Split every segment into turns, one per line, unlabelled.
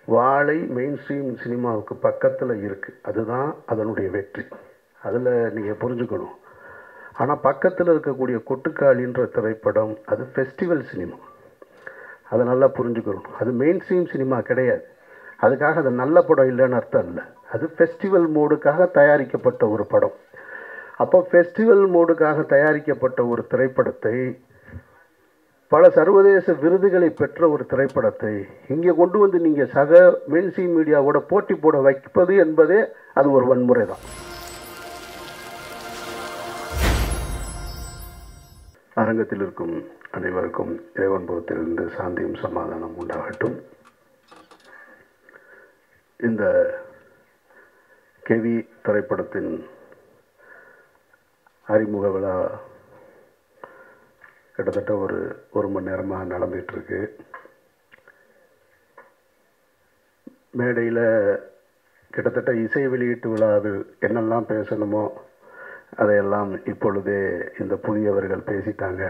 வாழை main stream சினிமாவுக்கு பக்கத்தில் இருக்குது. அதுதான் அதனுடைய வெற்றி. அதில் நீங்கள் புரிஞ்சுக்கணும். ஆனால் பக்கத்தில் இருக்கக்கூடிய கொட்டுக்காளின்ற திரைப்படம் அது ஃபெஸ்டிவல் சினிமா. அதை நல்லா புரிஞ்சுக்கணும். அது மெயின் ஸ்ட்ரீம் சினிமா கிடையாது. அதுக்காக அது நல்ல படம் இல்லைன்னு அர்த்தம் இல்லை. அது ஃபெஸ்டிவல் மோடுக்காக தயாரிக்கப்பட்ட ஒரு படம். அப்போ ஃபெஸ்டிவல் மோடுக்காக தயாரிக்கப்பட்ட ஒரு திரைப்படத்தை, பல சர்வதேச விருதுகளை பெற்ற ஒரு திரைப்படத்தை இங்கே கொண்டு வந்து நீங்கள் சக மெயின்ஸ்ட்ரீம் மீடியாவோட போட்டி போட வைப்பது என்பதே அது ஒரு வன்முறை தான். அரங்கத்தில் இருக்கும் அனைவருக்கும் இறைவன் புறத்திலிருந்து சாந்தியும் சமாதானம் உண்டாகட்டும். இந்த கேவி திரைப்படத்தின் அறிமுக விழா கிட்டத்தட்ட ஒரு மணி நேரமாக நடந்துகிட்ருக்கு. மேடையில் கிட்டத்தட்ட இசை வெளியீட்டு விழாவில் என்னெல்லாம் பேசணுமோ அதையெல்லாம் இப்பொழுதே இந்த புதியவர்கள் பேசிட்டாங்க.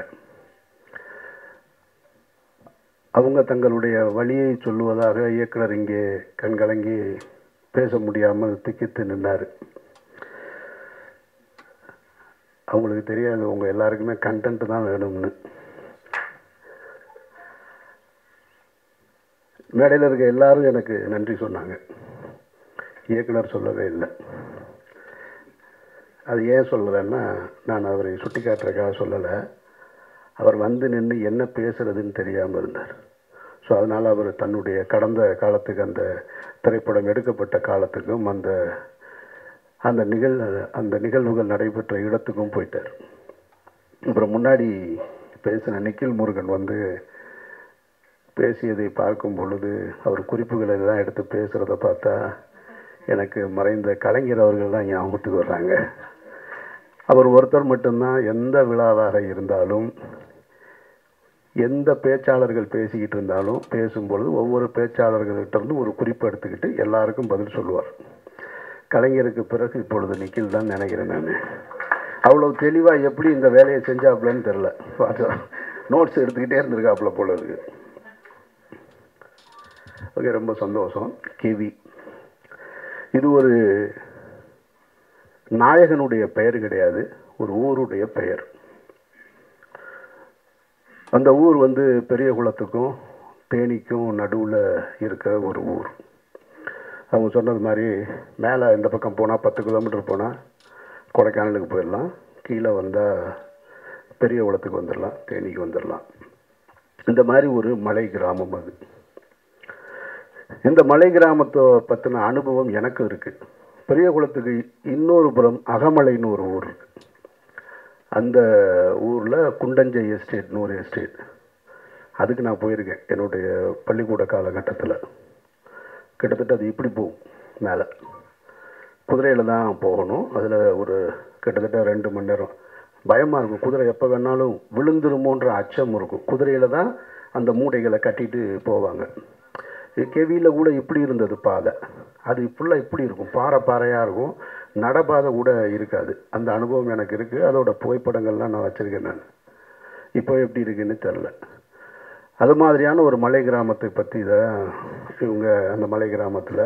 அவங்க தங்களுடைய வழியை சொல்லுவதாக இயக்குனர் இங்கே கண்கலங்கி பேச முடியாமல் திக்கித்து நின்னார். அவங்களுக்கு தெரியாது உங்கள் எல்லாருக்குமே கண்டென்ட் தான் வேணும்னு. மேடையில் இருக்க எல்லாரும் எனக்கு நன்றி சொன்னாங்க. இயக்குனர் சொல்லவே இல்லை. அது ஏன் சொல்லலைன்னா, நான் அவரை சுட்டி காட்டுறதுக்காக சொல்லலை. அவர் வந்து நின்று என்ன பேசுகிறதுன்னு தெரியாமல் இருந்தார். ஸோ அதனால் அவர் தன்னுடைய கடந்த காலத்துக்கு, அந்த திரைப்படம் எடுக்கப்பட்ட காலத்துக்கும், அந்த நிகழ்வுகள் நடைபெற்ற இடத்துக்கும் போயிட்டார். அப்புறம் முன்னாடி பேசின நிக்கில் முருகன் வந்து பேசியதை பார்க்கும் பொழுது, அவர் குறிப்புகளை எல்லாம் எடுத்து பேசுகிறத பார்த்தா எனக்கு மறைந்த கலைஞர் அவர்கள் தான் ஞாபகத்துக்கு வர்றாங்க. அவர் ஒருத்தர் மட்டும்தான் எந்த விழாவாக இருந்தாலும், எந்த பேச்சாளர்கள் பேசிக்கிட்டு இருந்தாலும், பேசும்பொழுது ஒவ்வொரு பேச்சாளர்கள்கிட்டருந்து ஒரு குறிப்பு எடுத்துக்கிட்டு எல்லாருக்கும் பதில் சொல்லுவார். கலைஞருக்கு பிறகு இப்பொழுது நிக்கில் தான் நினைக்கிறேன் நான். அவ்வளோ தெளிவாக எப்படி இந்த வேலையை செஞ்சாப்புலன்னு தெரில. நோட்ஸ் எடுத்துக்கிட்டே இருந்திருக்காப்புல போல இருக்கு. ஓகே, ரொம்ப சந்தோஷம். கேவி இது ஒரு நாயகனுடைய பெயர் கிடையாது, ஒரு ஊருடைய பெயர். அந்த ஊர் வந்து பெரிய குளத்துக்கும் தேனிக்கும் நடுவில் இருக்கிற ஒரு ஊர். அவங்க சொன்னது மாதிரி மேலே இந்த பக்கம் போனால் 10 கிலோமீட்டர் போனால் கொடைக்கானலுக்கு போயிடலாம், கீழே வந்தால் பெரிய குளத்துக்கு வந்துடலாம், தேனிக்கு வந்துடலாம். இந்த மாதிரி ஒரு மலை கிராமம் அது. இந்த மலை கிராமத்தை பற்றின அனுபவம் எனக்கு இருக்குது. பெரிய குளத்துக்கு இன்னொரு புறம் அகமலைன்னு ஒரு ஊர் இருக்குது. அந்த ஊரில் குண்டஞ்சை எஸ்டேட்னு ஒரு எஸ்டேட். அதுக்கு நான் போயிருக்கேன் என்னுடைய பள்ளிக்கூட காலகட்டத்தில். கிட்டத்தட்ட அது இப்படி போகும், மேலே குதிரையில் தான் போகணும். அதில் ஒரு கிட்டத்தட்ட 2 மணி நேரம் பயமாக இருக்கும். குதிரை எப்போ வேணாலும் விழுந்துருமோன்ற அச்சம் இருக்கும். குதிரையில் தான் அந்த மூடைகளை கட்டிட்டு போவாங்க. கேவியில் கூட இப்படி இருந்தது பாதை. அது ஃபுல்லாக இப்படி இருக்கும், பாறையாக இருக்கும், நடப்பாதை கூட இருக்காது. அந்த அனுபவம் எனக்கு இருக்குது. அதோட புகைப்படங்கள்லாம் நான் வச்சுருக்கேன். நான் இப்போ எப்படி இருக்குன்னு தெரில. அது மாதிரியான ஒரு மலை கிராமத்தை பற்றி தான் இவங்க அந்த மலை கிராமத்தில்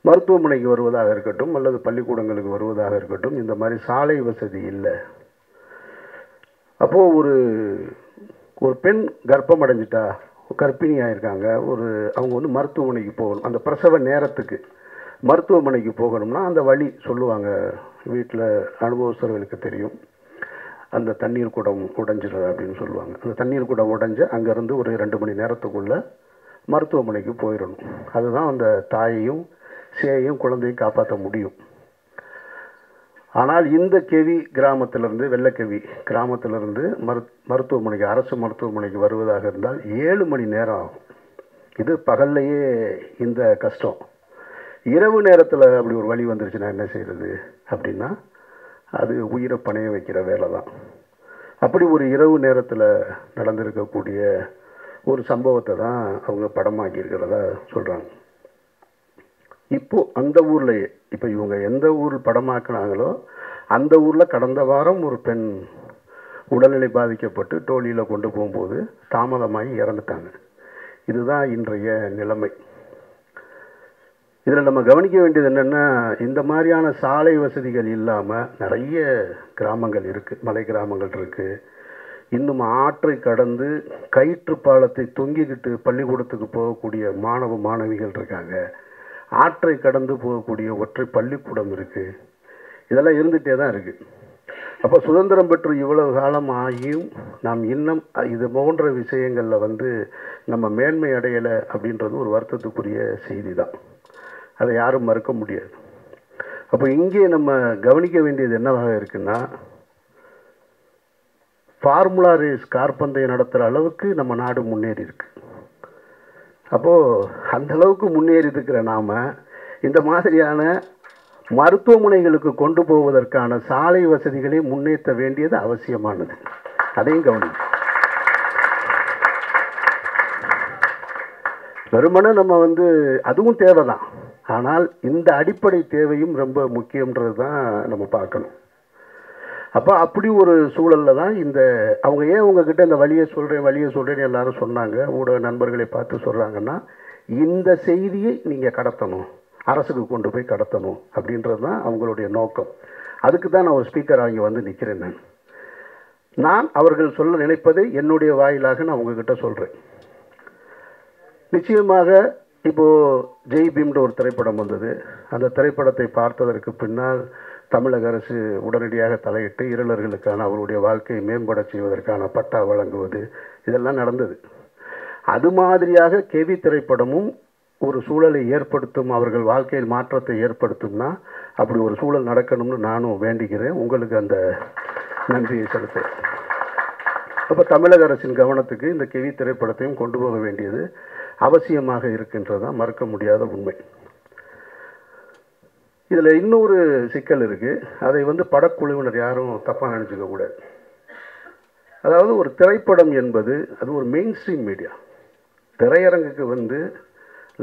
மருத்துவமனைக்கு வருவதாக இருக்கட்டும், அல்லது பள்ளிக்கூடங்களுக்கு வருவதாக இருக்கட்டும், இந்த மாதிரி சாலை வசதி இல்லை. அப்போது ஒரு பெண் கர்ப்பம் அடைஞ்சிட்டா, கர்ப்பிணியாக இருக்காங்க, அவங்க வந்து மருத்துவமனைக்கு போகணும். அந்த பிரசவ நேரத்துக்கு மருத்துவமனைக்கு போகணும்னா அந்த வழி சொல்லுவாங்க. வீட்டில் அனுபவஸ்தர்களுக்கு தெரியும். அந்த தண்ணீர் குடம் உடைஞ்சிடும் அப்படின்னு சொல்லுவாங்க. அந்த தண்ணீர் குடம் உடைஞ்சு அங்கேருந்து ஒரு 2 மணி நேரத்துக்குள்ளே மருத்துவமனைக்கு போயிடணும். அதுதான் அந்த தாயையும் சேயையும் குழந்தையும் காப்பாற்ற முடியும். ஆனால் இந்த கேவி கிராமத்திலிருந்து, வெள்ளக்கேவி கிராமத்திலிருந்து மருத்துவமனைக்கு, அரசு மருத்துவமனைக்கு வருவதாக இருந்தால் 7 மணி நேரம் ஆகும். இது பகல்லையே இந்த கஷ்டம். இரவு நேரத்தில் அப்படி ஒரு வழி வந்துருச்சுன்னா என்ன செய்கிறது அப்படின்னா, அது உயிரை பணைய வைக்கிற வேலை தான். அப்படி ஒரு இரவு நேரத்தில் நடந்திருக்கக்கூடிய ஒரு சம்பவத்தை தான் அவங்க படமாக்கியிருக்கிறதா சொல்கிறாங்க. இப்போது அந்த ஊர்லேயே, இப்போ இவங்க எந்த ஊர் படமாக்குனாங்களோ அந்த ஊரில் கடந்த வாரம் ஒரு பெண் உடல்நிலை பாதிக்கப்பட்டு டோலியில் கொண்டு போகும்போது தாமதமாகி இறந்துட்டாங்க. இதுதான் இன்றைய நிலைமை. இதில் நம்ம கவனிக்க வேண்டியது என்னென்னா, இந்த மாதிரியான சாலை வசதிகள் இல்லாமல் நிறைய கிராமங்கள் இருக்குது, மலை கிராமங்கள் இருக்குது. இன்னும் ஆற்றை கடந்து கயிற்று பாலத்தை தொங்கிக்கிட்டு பள்ளிக்கூடத்துக்கு போகக்கூடிய மாணவ மாணவிகள் இருக்காங்க. ஆற்றை கடந்து போகக்கூடிய ஒற்றை பள்ளிக்கூடம் இருக்குது. இதெல்லாம் இருந்துகிட்டே தான் இருக்குது. அப்போ சுதந்திரம் பெற்று இவ்வளவு காலம் ஆகியும் நாம் இன்னும் இது போன்ற விஷயங்களில் நம்ம மேன்மை அடையலை அப்படின்றது ஒரு வருத்தத்துக்குரிய செய்தி தான். அதை யாரும் மறுக்க முடியாது. அப்போ இங்கே நம்ம கவனிக்க வேண்டியது என்னவாக இருக்குன்னா, ஃபார்முலா ரேஸ் கார்பந்தயம் நடத்துகிற அளவுக்கு நம்ம நாடு முன்னேறி இருக்கு. அப்போது அந்த அளவுக்கு முன்னேறி இருக்கிற நாம் இந்த மாதிரியான மருத்துவமனைகளுக்கு கொண்டு போவதற்கான சாலை வசதிகளை முன்னேற்ற வேண்டியது அவசியமானது. அதையும் கவனிக்கும். வெறுமனே நம்ம அதுவும் தேவை தான். ஆனால் இந்த அடிப்படை தேவையும் ரொம்ப முக்கியன்றது தான் நம்ம பார்க்கணும். அப்போ அப்படி ஒரு சூழலில் தான் அவங்க ஏன் உங்ககிட்ட இந்த வழியை சொல்கிறேன்னு எல்லாரும் சொன்னாங்க, ஊடக நண்பர்களை பார்த்து சொல்கிறாங்கன்னா, இந்த செய்தியை நீங்கள் கடத்தணும், அரசுக்கு கொண்டு போய் கடத்தணும் அப்படின்றது தான் அவங்களுடைய நோக்கம். அதுக்கு தான் நான் ஒரு ஸ்பீக்கர் அங்கே நிற்கிறேன். நான் அவர்கள் சொல்ல நினைப்பதை என்னுடைய வாயிலாக நான் உங்ககிட்ட சொல்கிறேன். நிச்சயமாக இப்போது ஜெய் பீம்ன்ற ஒரு திரைப்படம் வந்தது. அந்த திரைப்படத்தை பார்த்ததற்கு பின்னால் தமிழக அரசு உடனடியாக தலையிட்டு இருளர்களுக்கான அவருடைய வாழ்க்கையை மேம்பட செய்வதற்கான பட்டா வழங்குவது இதெல்லாம் நடந்தது. அது மாதிரியாக கெவி திரைப்படமும் ஒரு சூழலை ஏற்படுத்தும், அவர்கள் வாழ்க்கையில் மாற்றத்தை ஏற்படுத்தும்னா அப்படி ஒரு சூழல் நடக்கணும்னு நானும் வேண்டிக்கிறேன். உங்களுக்கு அந்த நன்றியை செலுத்துகிறேன். அப்போ தமிழக அரசின் கவனத்துக்கு இந்த கெவி திரைப்படத்தையும் கொண்டு போக வேண்டியது அவசியமாக இருக்கின்றதான் மறுக்க முடியாத உண்மை. இதில் இன்னொரு சிக்கல் இருக்குது. அதை படக்குழுவினர் யாரும் தப்பாக நினச்சிக்க கூடாது. அதாவது ஒரு திரைப்படம் என்பது அது ஒரு மெயின் ஸ்ட்ரீம் மீடியா. திரையரங்குக்கு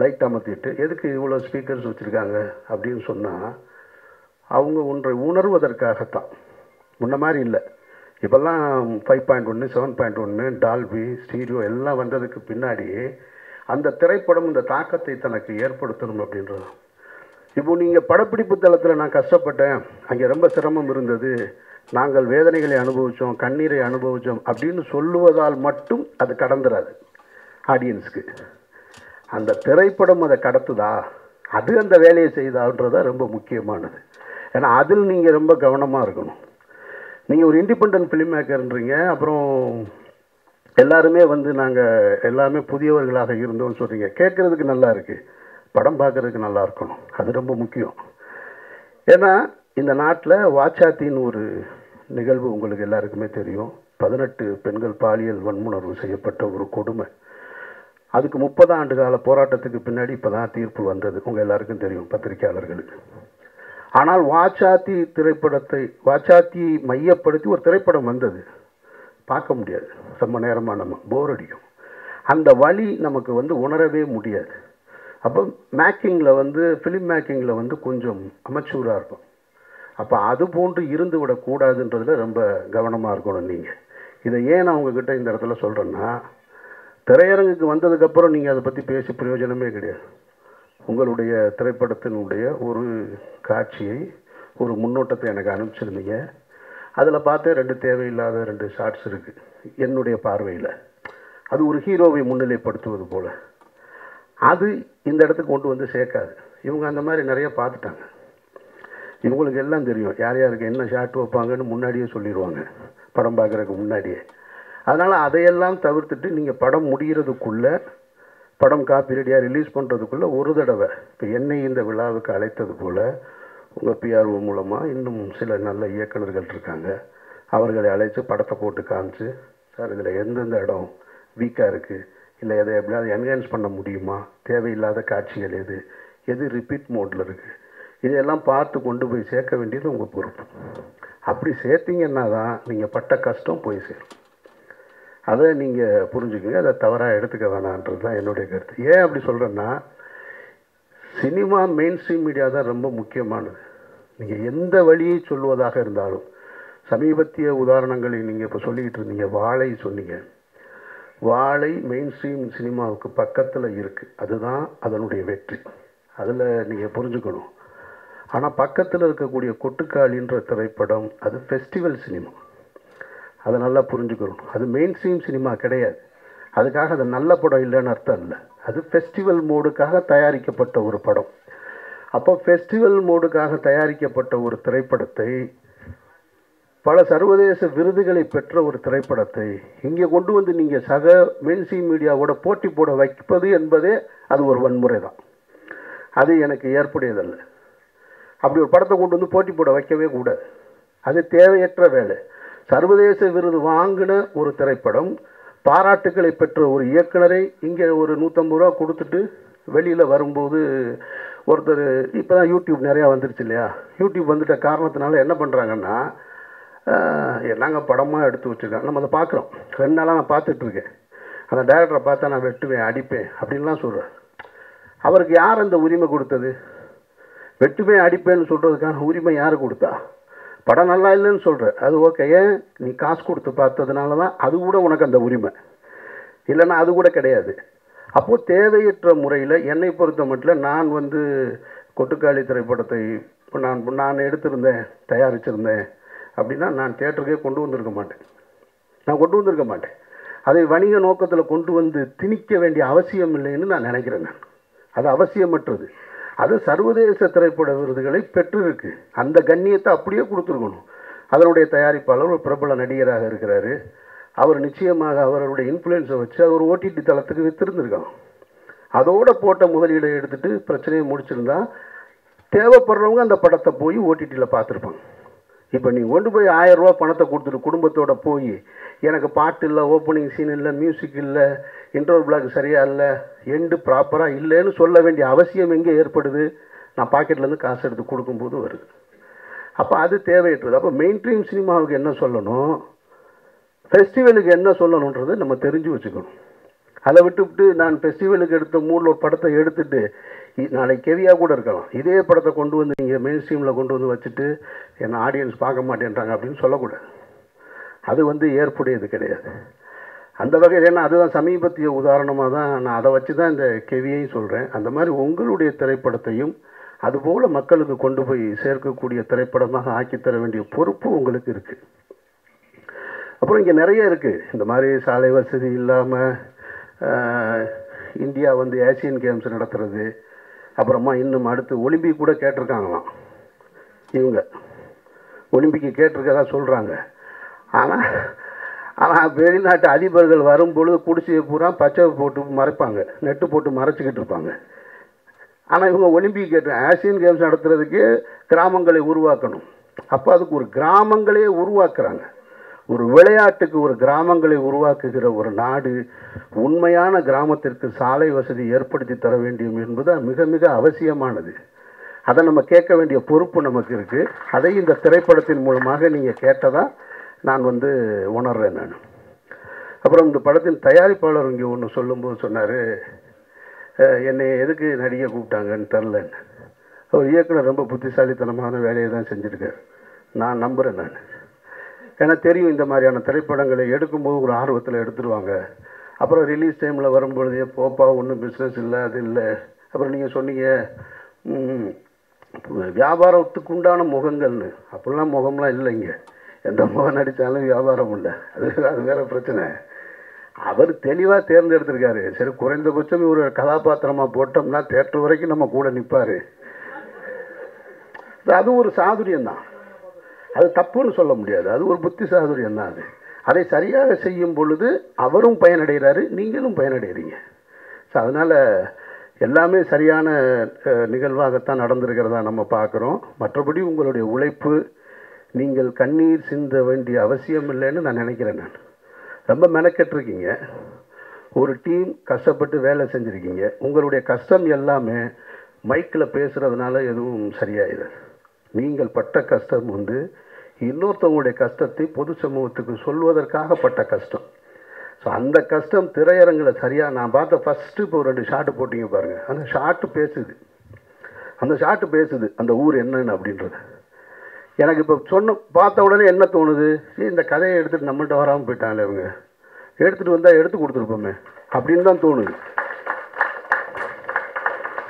லைட் அமர்த்திட்டு எதுக்கு இவ்வளோ ஸ்பீக்கர்ஸ் வச்சுருக்காங்க அப்படின்னு சொன்னால், அவங்க ஒன்றை உணர்வதற்காகத்தான். முன்ன மாதிரி இல்லை. இப்போல்லாம் 5.1 7.1 டால்பி ஸ்டீரியோ எல்லாம் வந்ததுக்கு பின்னாடி அந்த திரைப்படம் இந்த தாக்கத்தை தனக்கு ஏற்படுத்தணும் அப்படின்றது. இப்போ நீங்கள் படப்பிடிப்பு தளத்தில் நான் கஷ்டப்பட்டேன், அங்கே ரொம்ப சிரமம் இருந்தது, நாங்கள் வேதனைகளை அனுபவித்தோம், கண்ணீரை அனுபவித்தோம் அப்படின்னு சொல்லுவதால் மட்டும் அது கடந்துராது ஆடியன்ஸுக்கு. அந்த திரைப்படம் அதை கடத்துதா, அது அந்த வேலையை செய்தான்றதான் ரொம்ப முக்கியமானது. ஏன்னா அதில் நீங்கள் ரொம்ப கவனமாக இருக்கணும். நீங்கள் ஒரு இண்டிபெண்டன்ட் ஃபிலிம் மேக்கர்ன்றீங்க, அப்புறம் எல்லாருமே நாங்கள் எல்லாமே புதியவர்களாக இருந்தோம்னு சொல்கிறீங்க. கேட்குறதுக்கு நல்லா இருக்குது, படம் பார்க்குறதுக்கு நல்லா இருக்கணும். அது ரொம்ப முக்கியம். ஏன்னா இந்த நாட்டில் வாச்சாத்தின்னு ஒரு நிகழ்வு உங்களுக்கு எல்லாருக்குமே தெரியும். 18 பெண்கள் பாலியல் வன்முணர்வு செய்யப்பட்ட ஒரு கொடுமை. அதுக்கு 30 ஆண்டு கால போராட்டத்துக்கு பின்னாடி இப்போ தான் தீர்ப்பு வந்தது, உங்கள் எல்லாருக்கும் தெரியும், பத்திரிகையாளர்களுக்கு. ஆனால் வாச்சாத்தியை மையப்படுத்தி ஒரு திரைப்படம் வந்தது, பார்க்க முடியாது, ரொம்ப நேரமாக நம்ம போர் அடிக்கும். அந்த வழி நமக்கு உணரவே முடியாது. அப்போ மேக்கிங்கில் ஃபிலிம் மேக்கிங்கில் கொஞ்சம் அமெச்சூராக இருக்கும். அப்போ அது போன்று இருந்து விடக்கூடாதுன்றதுல ரொம்ப கவனமாக இருக்கணும் நீங்கள். இதை ஏன் நான் உங்ககிட்ட இந்த இடத்துல சொல்கிறேன்னா, திரையரங்குக்கு வந்ததுக்கப்புறம் நீங்கள் அதை பற்றி பேசி பிரயோஜனமே கிடையாது. உங்களுடைய திரைப்படத்தினுடைய ஒரு காட்சியை, ஒரு முன்னோட்டத்தை எனக்கு அனுப்பிச்சிருந்தீங்க. அதில் பார்த்தே 2 தேவையில்லாத 2 ஷார்ட்ஸ் இருக்குது என்னுடைய பார்வையில். அது ஒரு ஹீரோவை முன்னிலைப்படுத்துவது போல். அது இந்த இடத்துக்கு கொண்டு சேர்க்காது. இவங்க அந்த மாதிரி நிறைய பார்த்துட்டாங்க. இவங்களுக்கு எல்லாம் தெரியும் யார் யாருக்கு என்ன ஷாட் வைப்பாங்கன்னு முன்னாடியே சொல்லிடுவாங்க, படம் பார்க்குறதுக்கு முன்னாடியே. அதனால் அதையெல்லாம் தவிர்த்துட்டு நீங்கள் படம் முடிகிறதுக்குள்ளே, படம் காப்பி ரெடியாக ரிலீஸ் பண்ணுறதுக்குள்ளே ஒரு தடவை இப்போ என்னை இந்த விழாவுக்கு அழைத்தது போல் உங்கள் பிஆர்ஓ மூலமாக இன்னும் சில நல்ல இயக்குநர்கள் இருக்காங்க, அவர்களை அழைச்சி படத்தை போட்டு காமிச்சு, சார் இதில் எந்தெந்த இடம் வீக்காக இருக்குது, இல்லை எதை எப்படியாவது என்ஹான்ஸ் பண்ண முடியுமா, தேவையில்லாத காட்சிகள் எது ரிப்பீட் மோடில் இருக்குது, இதையெல்லாம் பார்த்து கொண்டு போய் சேர்க்க வேண்டியது உங்கள் பொறுப்பு. அப்படி சேர்த்திங்கன்னா தான் நீங்கள் பட்ட கஷ்டம் போய் சேரும். அதை நீங்கள் புரிஞ்சுக்கங்க, அதை தவறாக எடுத்துக்க வேணான்றது தான் என்னுடைய கருத்து. ஏன் அப்படி சொல்கிறேன்னா, சினிமா மெயின் ஸ்ட்ரீம் மீடியா தான் ரொம்ப முக்கியமானது. நீங்கள் எந்த வழியை சொல்வதாக இருந்தாலும், சமீபத்திய உதாரணங்களை நீங்கள் இப்போ சொல்லிக்கிட்டு இருந்தீங்க, வாழை சொன்னீங்க. வாழை மெயின் ஸ்ட்ரீம் சினிமாவுக்கு பக்கத்தில் இருக்குது, அதுதான் அதனுடைய வெற்றி. அதில் நீங்கள் புரிஞ்சுக்கணும். ஆனால் பக்கத்தில் இருக்கக்கூடிய கொட்டுக்காளின்ற திரைப்படம் அது ஃபெஸ்டிவல் சினிமா. அதை நல்லா புரிஞ்சுக்கணும். அது மெயின் ஸ்ட்ரீம் சினிமா கிடையாது. அதுக்காக அது நல்ல படம் இல்லைன்னு அர்த்தம் இல்லை. அது ஃபெஸ்டிவல் மோடுக்காக தயாரிக்கப்பட்ட ஒரு படம். அப்போ ஃபெஸ்டிவல் மோடுக்காக தயாரிக்கப்பட்ட ஒரு திரைப்படத்தை, பல சர்வதேச விருதுகளை பெற்ற ஒரு திரைப்படத்தை இங்கே கொண்டு வந்து நீங்கள் சக மெயின்ஸ்ட்ரீம் மீடியாவோட போட்டி போட வைப்பது என்பதே அது ஒரு வன்முறை தான். அது எனக்கு ஏற்புடையதல்ல. அப்படி ஒரு படத்தை கொண்டு வந்து போட்டி போட வைக்கவே கூடாது. அது தேவையற்ற வேலை. சர்வதேச விருது வாங்கின ஒரு திரைப்படம், பாராட்டுக்களை பெற்ற ஒரு இயக்குனரை இங்கே ஒரு 150 ரூபா கொடுத்துட்டு வெளியில் வரும்போது ஒருத்தர், இப்போ தான் யூடியூப் நிறையா வந்துருச்சு இல்லையா, யூடியூப் வந்துட்ட காரணத்தினால என்ன பண்ணுறாங்கன்னா, நாங்கள் படமாக எடுத்து வச்சுருக்கோம், நம்ம அதை பார்க்குறோம். 2 நாளாக நான் பார்த்துட்ருக்கேன். அந்த டைரக்டரை பார்த்தா நான் வெட்டுவேன், அடிப்பேன் அப்படின்லாம் சொல்கிறேன். அவருக்கு யார் அந்த உரிமை கொடுத்தது? வெட்டுவேன் அடிப்பேன்னு சொல்கிறதுக்கான உரிமை யார் கொடுத்தா? படம் நல்லா இல்லைன்னு சொல்கிற, அது ஓகே, ஏன் நீ காசு கொடுத்து பார்த்ததுனால தான் அது கூட உனக்கு அந்த உரிமை, இல்லைன்னா அது கூட கிடையாது. அப்போது தேவையற்ற முறையில் என்னை பொறுத்த மட்டும் நான் கொட்டுக்காளி திரைப்படத்தை நான் எடுத்திருந்தேன், தயாரிச்சிருந்தேன் அப்படின்னா நான் தியேட்டருக்கே கொண்டு வந்திருக்க மாட்டேன். அதை வணிக நோக்கத்தில் கொண்டு வந்து திணிக்க வேண்டிய அவசியம் இல்லைன்னு நான் நினைக்கிறேன். அது அவசியமற்றது. அது சர்வதேச திரைப்பட விருதுகளை பெற்றிருக்கு. அந்த கண்ணியத்தை அப்படியே கொடுத்துருக்கணும். அதனுடைய தயாரிப்பாளர் ஒரு பிரபல நடிகராக இருக்கிறாரு. அவர் நிச்சயமாக அவருடைய இன்ஃப்ளூயன்ஸை வச்சு அவர் ஓடிடி தளத்துக்கு வித்திருந்துருக்காங்க. அதோடு போட்ட முதலீடை எடுத்துகிட்டு பிரச்சனையை முடிச்சிருந்தா தேவைப்படுறவங்க அந்த படத்தை போய் ஓடிடியில் பார்த்துருப்பாங்க. இப்போ நீங்கள் கொண்டு போய் 1000 ரூபா பணத்தை கொடுத்துட்டு குடும்பத்தோடு போய் எனக்கு பாட்டு இல்லை, ஓப்பனிங் சீன் இல்லை, மியூசிக் இல்லை, இன்டர்வல் பிளாக் சரியாக இல்லை, எண்டு ப்ராப்பராக இல்லைன்னு சொல்ல வேண்டிய அவசியம் எங்கே ஏற்படுது? நான் பாக்கெட்லேருந்து காசு எடுத்து கொடுக்கும்போது வருது. அப்போ அது தேவையற்றது. அப்போ மெயின் ஸ்ட்ரீம் சினிமாவுக்கு என்ன சொல்லணும், ஃபெஸ்டிவலுக்கு என்ன சொல்லணுன்றதை நம்ம தெரிஞ்சு வச்சுக்கணும். அதை விட்டுவிட்டு நான் ஃபெஸ்டிவலுக்கு எடுத்த மூடில் ஒரு படத்தை எடுத்துகிட்டு நாளைக்கு கெவியாக கூட இருக்கலாம், இதே படத்தை கொண்டு வந்து நீங்கள் மெயின் ஸ்ட்ரீமில் கொண்டு வந்து வச்சுட்டு என்ன ஆடியன்ஸ் பார்க்க மாட்டேன்றாங்க அப்படின்னு சொல்லக்கூடாது. அது ஏற்புடையது கிடையாது. அந்த வகையில் ஏன்னா அதுதான் சமீபத்திய உதாரணமாக தான் நான் அதை வச்சு தான் இந்த கெவியையும் சொல்கிறேன். அந்த மாதிரி உங்களுடைய திரைப்படத்தையும் அதுபோல் மக்களுக்கு கொண்டு போய் சேர்க்கக்கூடிய திரைப்படமாக ஆக்கித்தர வேண்டிய பொறுப்பு உங்களுக்கு இருக்குது. அப்புறம் இங்கே நிறைய இருக்குது. இந்த மாதிரி சாலை வசதி இல்லாமல் இந்தியா ஏசியன் கேம்ஸ் நடத்துறது, அப்புறமா இன்னும் அடுத்து ஒலிம்பிக் கூட கேட்டிருக்காங்களாம். இவங்க ஒலிம்பிக்கு கேட்டிருக்கதா சொல்கிறாங்க. ஆனால் வெளிநாட்டு அதிபர்கள் வரும்பொழுது குடிசையை பூரா பச்சை போட்டு மறைப்பாங்க, நெட்டு போட்டு மறைச்சிக்கிட்டு இருப்பாங்க. ஆனால் இவங்க ஒலிம்பிக் ஆசியன் கேம்ஸ் நடத்துறதுக்கு கிராமங்களை உருவாக்கணும். அப்போ அதுக்கு ஒரு கிராமங்களே உருவாக்குறாங்க. ஒரு விளையாட்டுக்கு ஒரு கிராமங்களை உருவாக்குகிற ஒரு நாடு உண்மையான கிராமத்திற்கு சாலை வசதி ஏற்படுத்தி தர வேண்டும் என்பது மிக மிக அவசியமானது. அதை நம்ம கேட்க வேண்டிய பொறுப்பு நமக்கு இருக்குது. அதை இந்த திரைப்படத்தின் மூலமாக நீங்கள் கேட்டதாக நான் உணர்றேன். நான் அப்புறம் இந்த படத்தின் தயாரிப்பாளர் இங்கே ஒன்று சொல்லும்போது சொன்னார், என்னை எதுக்கு நடிகை கூப்பிட்டாங்கன்னு தெரிலன்னு. அவர் இயக்குனர் ரொம்ப புத்திசாலித்தனமான வேலையை தான் செஞ்சுருக்கார், நான் நம்புகிறேன். நான் எனக்கு தெரியும் இந்த மாதிரியான திரைப்படங்களை எடுக்கும்போது ஒரு ஆர்வத்தில் எடுத்துருவாங்க. அப்புறம் ரிலீஸ் டைமில் வரும்பொழுதே போப்பா ஒன்றும் பிஸ்னஸ் இல்லை, அது இல்லை. அப்புறம் நீங்கள் சொன்னீங்க வியாபாரத்துக்கு உண்டான முகங்கள்னு, அப்படிலாம் முகம்லாம் இல்லைங்க. எந்த முகம் நடித்தாலும் வியாபாரம் இல்லை, அது வேறு பிரச்சனை. அவர் தெளிவாக தேர்ந்தெடுத்திருக்காரு. சரி, குறைந்தபட்சம் ஒரு கதாபாத்திரமாக போட்டோம்னா தேட்டர் வரைக்கும் நம்ம கூட நிற்பார். அது ஒரு சாதுரியம்தான், அது தப்புன்னு சொல்ல முடியாது. அது ஒரு புத்தி சாதுரியம் தான். அதை சரியாக செய்யும் பொழுது அவரும் பயனடைகிறாரு, நீங்களும் பயனடைகிறீங்க. ஸோ அதனால் எல்லாமே சரியான நிகழ்வாகத்தான் நடந்திருக்கிறதா நம்ம பார்க்குறோம். மற்றபடி உங்களுடைய உழைப்பு, நீங்கள் கண்ணீர் சிந்த வேண்டிய அவசியம் இல்லைன்னு நான் நினைக்கிறேன். நான் ரொம்ப மெனக்கெட்டிருக்கீங்க, ஒரு டீம் கஷ்டப்பட்டு வேலை செஞ்சுருக்கீங்க. உங்களுடைய கஷ்டம் எல்லாமே மைக்கில் பேசுகிறதுனால எதுவும் சரியாயிடாது. நீங்கள் பட்ட கஷ்டம் இன்னொருத்தவங்களுடைய கஷ்டத்தை பொது சமூகத்துக்கு சொல்வதற்காக பட்ட கஷ்டம். ஸோ அந்த கஷ்டம் திரையரங்கில் சரியாக நான் பார்த்த ஃபஸ்ட்டு இப்போ 2 ஷாட்டு போட்டிங்க பாருங்கள், அந்த ஷாட்டு பேசுது அந்த ஊர் என்னன்னு அப்படின்றது. எனக்கு இப்போ பார்த்த உடனே என்ன தோணுது, இந்த கதையை எடுத்துகிட்டு நம்மள்கிட்ட வராமல் போயிட்டாங்களே, இவங்க எடுத்துகிட்டு வந்தால் எடுத்து கொடுத்துருப்போமே அப்படின்னு தான் தோணுது.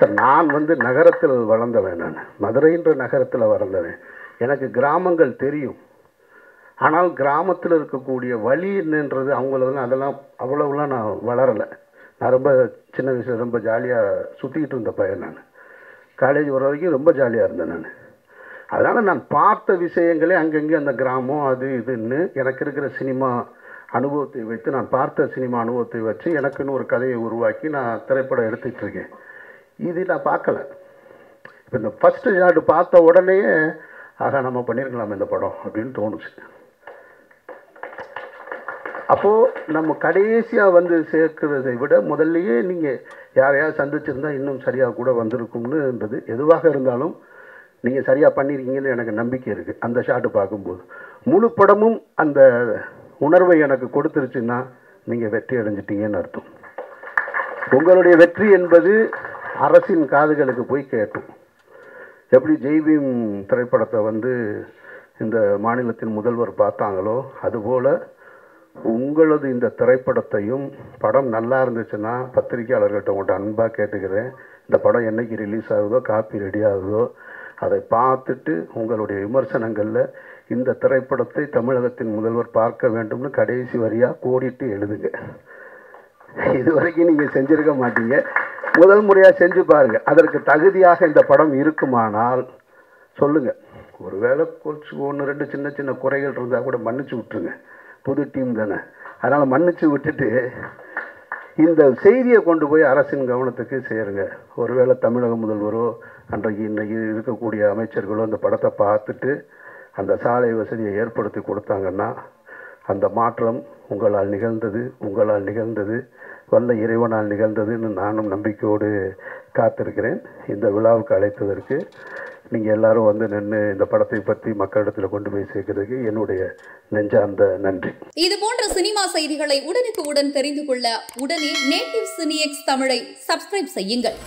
சார் நான் வந்து நகரத்தில் வளர்ந்தவன், நான் மதுரைன்ற நகரத்தில் வளர்ந்தவன். எனக்கு கிராமங்கள் தெரியும். ஆனால் கிராமத்தில் இருக்கக்கூடிய வழி என்னன்றது அவங்களெல்லாம் அதெல்லாம் அவ்வளவுலாம் நான் வளரலை. நான் ரொம்ப சின்ன வயசில் ரொம்ப ஜாலியாக சுற்றிக்கிட்டு இருந்த பையன். நான் காலேஜ் வர வரைக்கும் ரொம்ப ஜாலியாக இருந்தேன். நான் அதனால் நான் பார்த்த விஷயங்களே அங்கங்கே அந்த கிராமம் அது இதுன்னு எனக்கு இருக்கிற சினிமா அனுபவத்தை வைத்து, நான் பார்த்த சினிமா அனுபவத்தை வச்சு எனக்குன்னு ஒரு கதையை உருவாக்கி நான் திரைப்படம் எடுத்துகிட்டு இருக்கேன். இது நான் பார்க்கலை. இப்போ இந்த ஃபஸ்ட்டு ஷாட் பார்த்த உடனே ஆக நம்ம பண்ணியிருக்கலாம் இந்த படம் அப்படின்னு தோணுச்சு. அப்போது நம்ம கடைசியாக வந்து சேர்க்கிறதை விட முதல்லையே நீங்கள் யாரையாவது சந்திச்சிருந்தால் இன்னும் சரியாக கூட வந்திருக்கும்னுன்றது. எதுவாக இருந்தாலும் நீங்கள் சரியாக பண்ணியிருக்கீங்கன்னு எனக்கு நம்பிக்கை இருக்குது. அந்த ஷாட்டு பார்க்கும்போது முழு படமும் அந்த உணர்வை எனக்கு கொடுத்துருச்சுன்னா நீங்கள் வெற்றி அடைஞ்சிட்டீங்கன்னு அர்த்தம். உங்களுடைய வெற்றி என்பது அரசின் காதுகளுக்கு போய் கேட்கும். எப்படி ஜெய்பீம் திரைப்படத்தை வந்து இந்த மாநிலத்தின் முதல்வர் பார்த்தாங்களோ அதுபோல் உங்களது இந்த திரைப்படத்தையும் படம் நல்லா இருந்துச்சுன்னா பத்திரிகையாளர்கிட்ட உங்கள்கிட்ட அன்பாக கேட்டுக்கிறேன், இந்த படம் என்றைக்கு ரிலீஸ் ஆகுதோ காப்பி ரெடி ஆகுதோ அதை பார்த்துட்டு உங்களுடைய விமர்சனங்களில் இந்த திரைப்படத்தை தமிழகத்தின் முதல்வர் பார்க்க வேண்டும்னு கடைசி வரியாக கோடிட்டு எழுதுங்க. இது வரைக்கும் நீங்கள் செஞ்சுருக்க மாட்டீங்க, முதல் முறையாக செஞ்சு பாருங்கள். அதற்கு தகுதியாக இந்த படம் இருக்குமானால் சொல்லுங்கள். ஒருவேளை ஒன்று ரெண்டு சின்ன சின்ன குறைகள் இருந்தால் கூட மன்னிச்சு விட்டுருங்க, புது டீம் தானே. அதனால் மன்னிச்சு விட்டுட்டு இந்த செய்தியை கொண்டு போய் அரசின் கவனத்துக்கு சேருங்க. ஒருவேளை தமிழக முதல்வரோ அன்றைக்கு இன்றைக்கி இருக்கக்கூடிய அமைச்சர்களோ அந்த படத்தை பார்த்துட்டு அந்த சாலை வசதியை ஏற்படுத்தி கொடுத்தாங்கன்னா அந்த மாற்றம் உங்களால் நிகழ்ந்தது வல்ல இறைவனால் நிகழ்ந்ததுன்னு நானும் நம்பிக்கையோடு காத்திருக்கிறேன். இந்த விழாவுக்கு அழைத்ததற்கு நீங்கள் எல்லாரும் வந்து நின்று இந்த படத்தை பற்றி மக்களிடத்தில் கொண்டு போய் சேர்க்கிறதுக்கு என்னுடைய நெஞ்சார்ந்த நன்றி.
இது போன்ற சினிமா செய்திகளை உடனுக்குடன் தெரிந்து கொள்ள உடனே நேட்டிவ் சினிஎக்ஸ் தமிழை சப்ஸ்கிரைப் செய்யுங்கள்.